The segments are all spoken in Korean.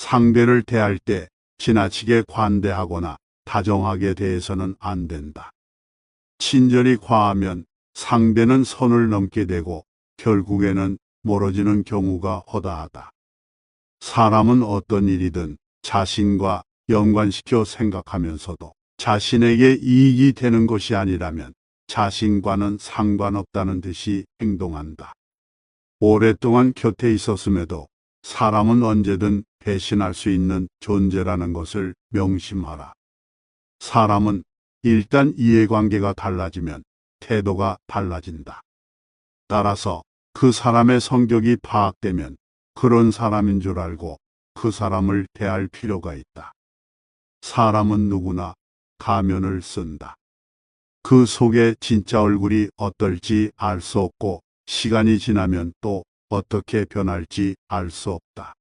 상대를 대할 때 지나치게 관대하거나 다정하게 대해서는 안 된다. 친절이 과하면 상대는 선을 넘게 되고 결국에는 멀어지는 경우가 허다하다. 사람은 어떤 일이든 자신과 연관시켜 생각하면서도 자신에게 이익이 되는 것이 아니라면 자신과는 상관없다는 듯이 행동한다. 오랫동안 곁에 있었음에도 사람은 언제든 배신할 수 있는 존재라는 것을 명심하라. 사람은 일단 이해관계가 달라지면 태도가 달라진다. 따라서 그 사람의 성격이 파악되면 그런 사람인 줄 알고 그 사람을 대할 필요가 있다. 사람은 누구나 가면을 쓴다. 그 속에 진짜 얼굴이 어떨지 알 수 없고 시간이 지나면 또 어떻게 변할지 알 수 없다.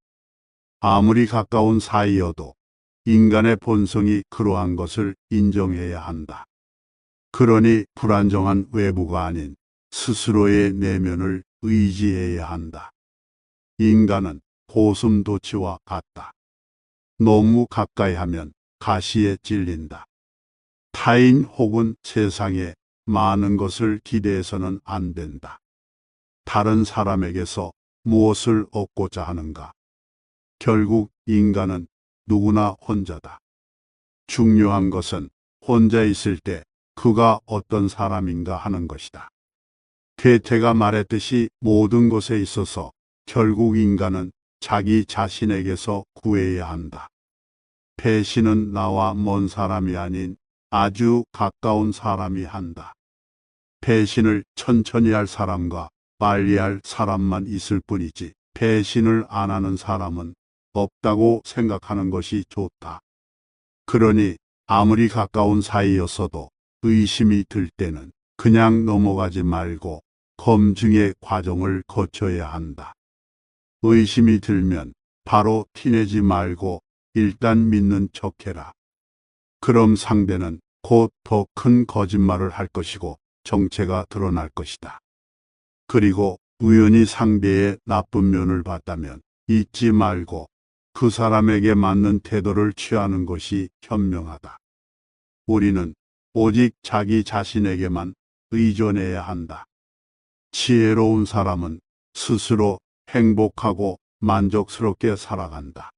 아무리 가까운 사이여도 인간의 본성이 그러한 것을 인정해야 한다. 그러니 불안정한 외부가 아닌 스스로의 내면을 의지해야 한다. 인간은 고슴도치와 같다. 너무 가까이 하면 가시에 찔린다. 타인 혹은 세상에 많은 것을 기대해서는 안 된다. 다른 사람에게서 무엇을 얻고자 하는가? 결국 인간은 누구나 혼자다. 중요한 것은 혼자 있을 때 그가 어떤 사람인가 하는 것이다. 괴테가 말했듯이 모든 것에 있어서 결국 인간은 자기 자신에게서 구해야 한다. 배신은 나와 먼 사람이 아닌 아주 가까운 사람이 한다. 배신을 천천히 할 사람과 빨리 할 사람만 있을 뿐이지 배신을 안 하는 사람은 없다고 생각하는 것이 좋다. 그러니 아무리 가까운 사이였어도 의심이 들 때는 그냥 넘어가지 말고 검증의 과정을 거쳐야 한다. 의심이 들면 바로 티내지 말고 일단 믿는 척해라. 그럼 상대는 곧 더 큰 거짓말을 할 것이고 정체가 드러날 것이다. 그리고 우연히 상대의 나쁜 면을 봤다면 잊지 말고 그 사람에게 맞는 태도를 취하는 것이 현명하다. 우리는 오직 자기 자신에게만 의존해야 한다. 지혜로운 사람은 스스로 행복하고 만족스럽게 살아간다.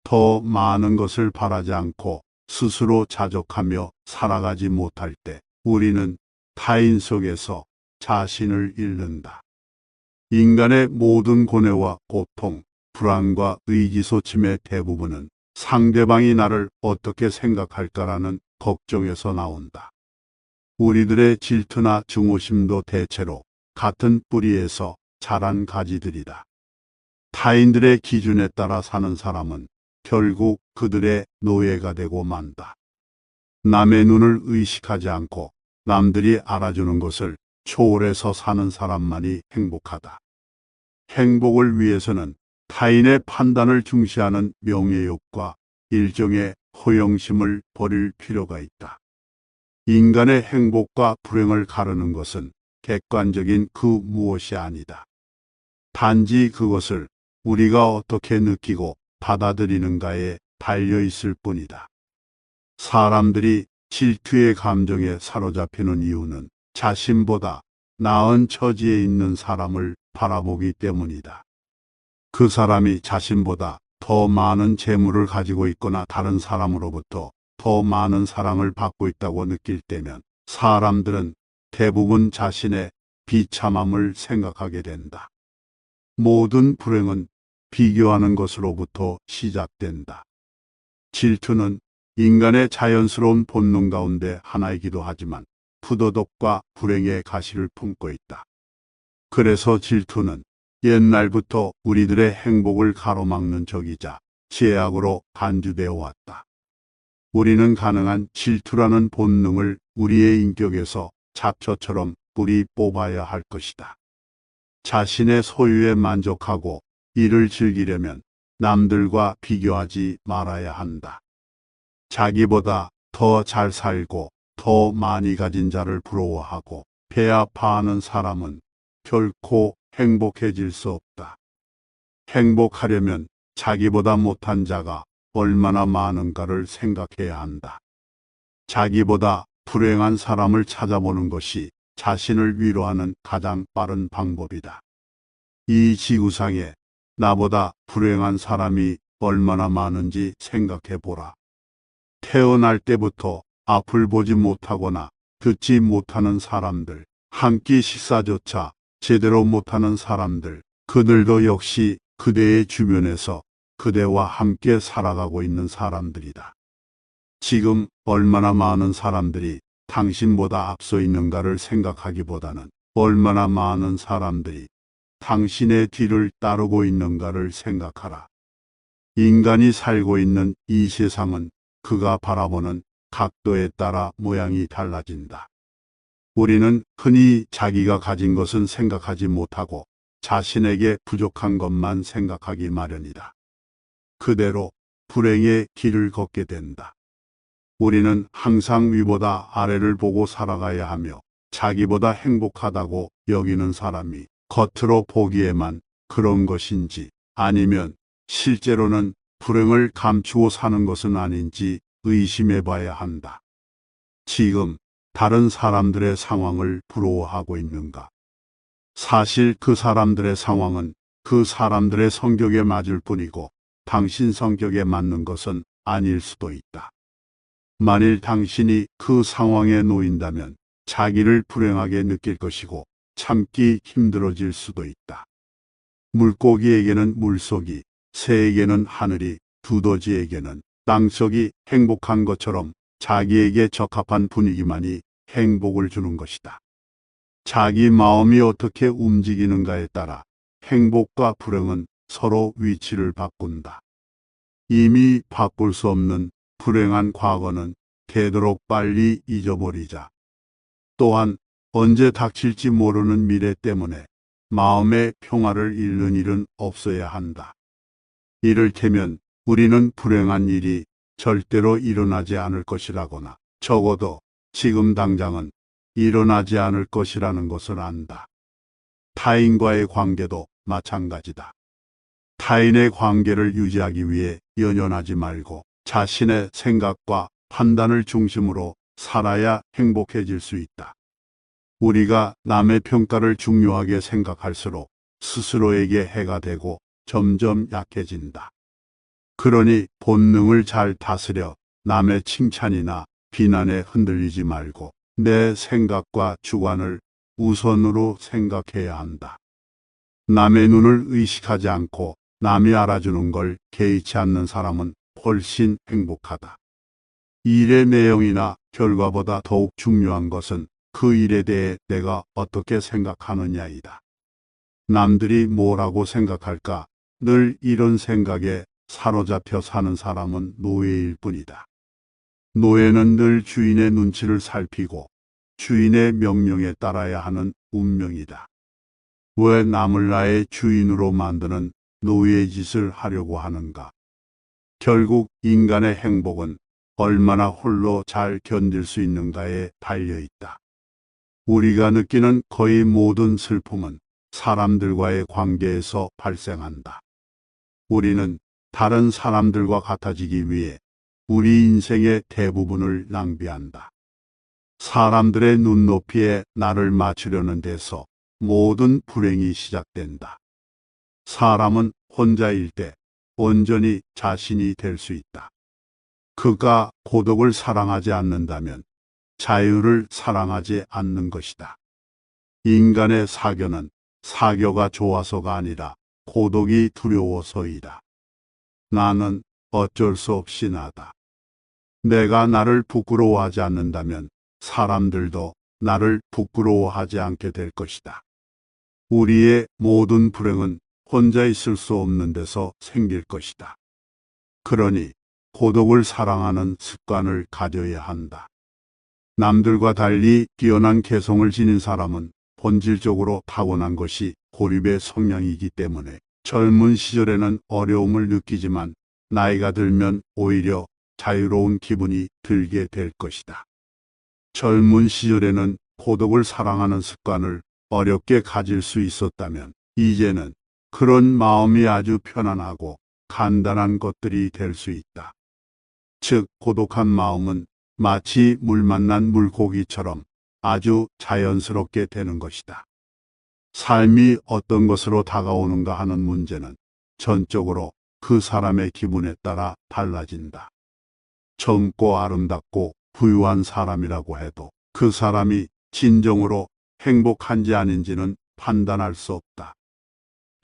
더 많은 것을 바라지 않고 스스로 자족하며 살아가지 못할 때 우리는 타인 속에서 자신을 잃는다. 인간의 모든 고뇌와 고통, 불안과 의기소침의 대부분은 상대방이 나를 어떻게 생각할까라는 걱정에서 나온다. 우리들의 질투나 증오심도 대체로 같은 뿌리에서 자란 가지들이다. 타인들의 기준에 따라 사는 사람은 결국 그들의 노예가 되고 만다. 남의 눈을 의식하지 않고 남들이 알아주는 것을 초월해서 사는 사람만이 행복하다. 행복을 위해서는 타인의 판단을 중시하는 명예욕과 일종의 허영심을 버릴 필요가 있다. 인간의 행복과 불행을 가르는 것은 객관적인 그 무엇이 아니다. 단지 그것을 우리가 어떻게 느끼고 받아들이는가에 달려 있을 뿐이다. 사람들이 질투의 감정에 사로잡히는 이유는 자신보다 나은 처지에 있는 사람을 바라보기 때문이다. 그 사람이 자신보다 더 많은 재물을 가지고 있거나 다른 사람으로부터 더 많은 사랑을 받고 있다고 느낄 때면 사람들은 대부분 자신의 비참함을 생각하게 된다. 모든 불행은 비교하는 것으로부터 시작된다. 질투는 인간의 자연스러운 본능 가운데 하나이기도 하지만 부도덕과 불행의 가시를 품고 있다. 그래서 질투는 옛날부터 우리들의 행복을 가로막는 적이자 죄악으로 간주되어 왔다. 우리는 가능한 질투라는 본능을 우리의 인격에서 잡초처럼 뿌리 뽑아야 할 것이다. 자신의 소유에 만족하고 이를 즐기려면 남들과 비교하지 말아야 한다. 자기보다 더 잘 살고 더 많이 가진 자를 부러워하고 배 아파하는 사람은 결코 행복해질 수 없다. 행복하려면 자기보다 못한 자가 얼마나 많은가를 생각해야 한다. 자기보다 불행한 사람을 찾아보는 것이 자신을 위로하는 가장 빠른 방법이다. 이 지구상에 나보다 불행한 사람이 얼마나 많은지 생각해 보라. 태어날 때부터 앞을 보지 못하거나 듣지 못하는 사람들, 한 끼 식사조차 제대로 못하는 사람들, 그들도 역시 그대의 주변에서 그대와 함께 살아가고 있는 사람들이다. 지금 얼마나 많은 사람들이 당신보다 앞서 있는가를 생각하기보다는 얼마나 많은 사람들이 당신의 뒤를 따르고 있는가를 생각하라. 인간이 살고 있는 이 세상은 그가 바라보는 각도에 따라 모양이 달라진다. 우리는 흔히 자기가 가진 것은 생각하지 못하고 자신에게 부족한 것만 생각하기 마련이다. 그대로 불행의 길을 걷게 된다. 우리는 항상 위보다 아래를 보고 살아가야 하며 자기보다 행복하다고 여기는 사람이 겉으로 보기에만 그런 것인지 아니면 실제로는 불행을 감추고 사는 것은 아닌지 의심해 봐야 한다. 지금 다른 사람들의 상황을 부러워하고 있는가? 사실 그 사람들의 상황은 그 사람들의 성격에 맞을 뿐이고 당신 성격에 맞는 것은 아닐 수도 있다. 만일 당신이 그 상황에 놓인다면 자기를 불행하게 느낄 것이고 참기 힘들어질 수도 있다. 물고기에게는 물속이, 새에게는 하늘이, 두더지에게는 땅속이 행복한 것처럼 자기에게 적합한 분위기만이 행복을 주는 것이다. 자기 마음이 어떻게 움직이는가에 따라 행복과 불행은 서로 위치를 바꾼다. 이미 바꿀 수 없는 불행한 과거는 되도록 빨리 잊어버리자. 또한 언제 닥칠지 모르는 미래 때문에 마음의 평화를 잃는 일은 없어야 한다. 이를테면 우리는 불행한 일이 절대로 일어나지 않을 것이라거나 적어도 지금 당장은 일어나지 않을 것이라는 것을 안다. 타인과의 관계도 마찬가지다. 타인의 관계를 유지하기 위해 연연하지 말고 자신의 생각과 판단을 중심으로 살아야 행복해질 수 있다. 우리가 남의 평가를 중요하게 생각할수록 스스로에게 해가 되고 점점 약해진다. 그러니 본능을 잘 다스려 남의 칭찬이나 비난에 흔들리지 말고 내 생각과 주관을 우선으로 생각해야 한다. 남의 눈을 의식하지 않고 남이 알아주는 걸 개의치 않는 사람은 훨씬 행복하다. 일의 내용이나 결과보다 더욱 중요한 것은 그 일에 대해 내가 어떻게 생각하느냐이다. 남들이 뭐라고 생각할까? 늘 이런 생각에 사로잡혀 사는 사람은 노예일 뿐이다. 노예는 늘 주인의 눈치를 살피고 주인의 명령에 따라야 하는 운명이다. 왜 남을 나의 주인으로 만드는 노예 짓을 하려고 하는가? 결국 인간의 행복은 얼마나 홀로 잘 견딜 수 있는가에 달려 있다. 우리가 느끼는 거의 모든 슬픔은 사람들과의 관계에서 발생한다. 우리는 다른 사람들과 같아지기 위해 우리 인생의 대부분을 낭비한다. 사람들의 눈높이에 나를 맞추려는 데서 모든 불행이 시작된다. 사람은 혼자일 때 온전히 자신이 될 수 있다. 그가 고독을 사랑하지 않는다면 자유를 사랑하지 않는 것이다. 인간의 사교는 사교가 좋아서가 아니라 고독이 두려워서이다. 나는 어쩔 수 없이 나다. 내가 나를 부끄러워하지 않는다면 사람들도 나를 부끄러워하지 않게 될 것이다. 우리의 모든 불행은 혼자 있을 수 없는 데서 생길 것이다. 그러니 고독을 사랑하는 습관을 가져야 한다. 남들과 달리 뛰어난 개성을 지닌 사람은 본질적으로 타고난 것이 고립의 성향이기 때문에 젊은 시절에는 어려움을 느끼지만 나이가 들면 오히려 자유로운 기분이 들게 될 것이다. 젊은 시절에는 고독을 사랑하는 습관을 어렵게 가질 수 있었다면 이제는 그런 마음이 아주 편안하고 간단한 것들이 될 수 있다. 즉, 고독한 마음은 마치 물 만난 물고기처럼 아주 자연스럽게 되는 것이다. 삶이 어떤 것으로 다가오는가 하는 문제는 전적으로 그 사람의 기분에 따라 달라진다. 젊고 아름답고 부유한 사람이라고 해도 그 사람이 진정으로 행복한지 아닌지는 판단할 수 없다.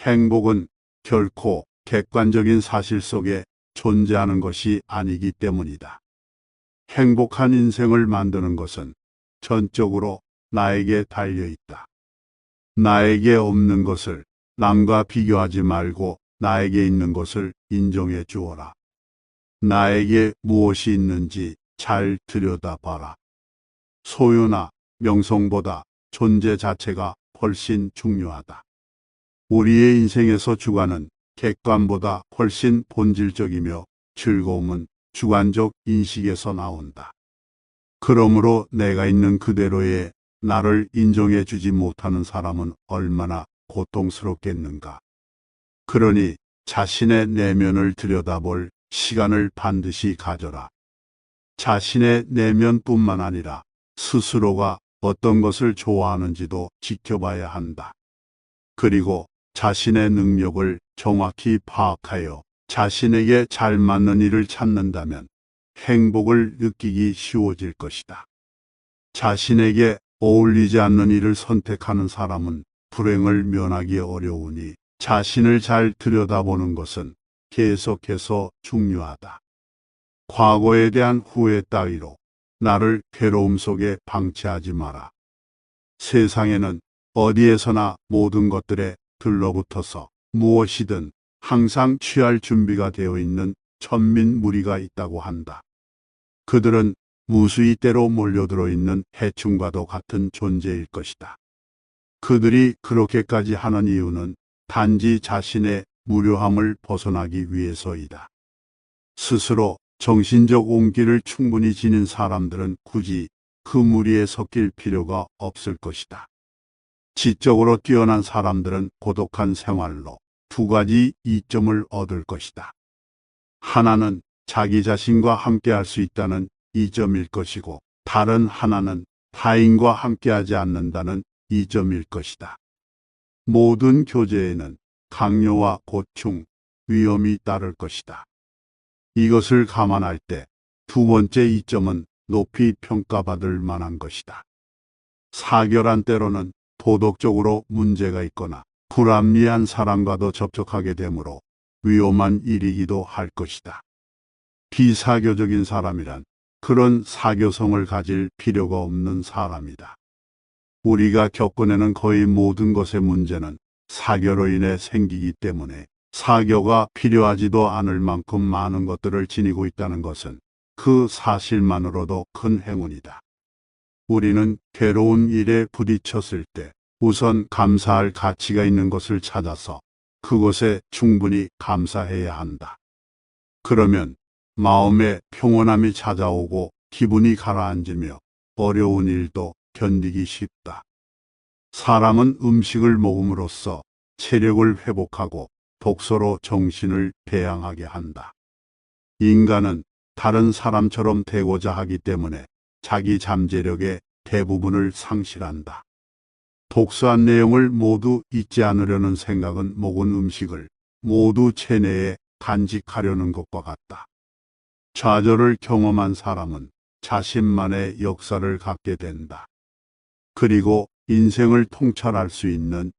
행복은 결코 객관적인 사실 속에 존재하는 것이 아니기 때문이다. 행복한 인생을 만드는 것은 전적으로 나에게 달려 있다. 나에게 없는 것을 남과 비교하지 말고 나에게 있는 것을 인정해 주어라. 나에게 무엇이 있는지 잘 들여다봐라. 소유나 명성보다 존재 자체가 훨씬 중요하다. 우리의 인생에서 주관은 객관보다 훨씬 본질적이며 즐거움은 주관적 인식에서 나온다. 그러므로 내가 있는 그대로의 나를 인정해 주지 못하는 사람은 얼마나 고통스럽겠는가. 그러니 자신의 내면을 들여다볼 시간을 반드시 가져라. 자신의 내면뿐만 아니라 스스로가 어떤 것을 좋아하는지도 지켜봐야 한다. 그리고 자신의 능력을 정확히 파악하여 자신에게 잘 맞는 일을 찾는다면 행복을 느끼기 쉬워질 것이다. 자신에게 어울리지 않는 일을 선택하는 사람은 불행을 면하기 어려우니 자신을 잘 들여다보는 것은 계속해서 중요하다. 과거에 대한 후회 따위로 나를 괴로움 속에 방치하지 마라. 세상에는 어디에서나 모든 것들에 들러붙어서 무엇이든 항상 취할 준비가 되어 있는 천민 무리가 있다고 한다. 그들은 무수히 때로 몰려들어 있는 해충과도 같은 존재일 것이다. 그들이 그렇게까지 하는 이유는 단지 자신의 무료함을 벗어나기 위해서이다. 스스로 정신적 온기를 충분히 지닌 사람들은 굳이 그 무리에 섞일 필요가 없을 것이다. 지적으로 뛰어난 사람들은 고독한 생활로 두 가지 이점을 얻을 것이다. 하나는 자기 자신과 함께할 수 있다는 이점일 것이고, 다른 하나는 타인과 함께하지 않는다는 이점일 것이다. 모든 교제에는 강요와 고충, 위험이 따를 것이다. 이것을 감안할 때 두 번째 이점은 높이 평가받을 만한 것이다. 사결한 때로는 도덕적으로 문제가 있거나 불합리한 사람과도 접촉하게 되므로 위험한 일이기도 할 것이다. 비사교적인 사람이란 그런 사교성을 가질 필요가 없는 사람이다. 우리가 겪어내는 거의 모든 것의 문제는 사교로 인해 생기기 때문에 사교가 필요하지도 않을 만큼 많은 것들을 지니고 있다는 것은 그 사실만으로도 큰 행운이다. 우리는 괴로운 일에 부딪혔을 때 우선 감사할 가치가 있는 것을 찾아서 그것에 충분히 감사해야 한다. 그러면 마음에 평온함이 찾아오고 기분이 가라앉으며 어려운 일도 견디기 쉽다. 사람은 음식을 먹음으로써 체력을 회복하고 독서로 정신을 배양하게 한다. 인간은 다른 사람처럼 되고자 하기 때문에 자기 잠재력의 대부분을 상실한다. 독서한 내용을 모두 잊지 않으려는 생각은 먹은 음식을 모두 체내에 간직하려는 것과 같다. 좌절을 경험한 사람은 자신만의 역사를 갖게 된다. 그리고 인생을 통찰할 수 있는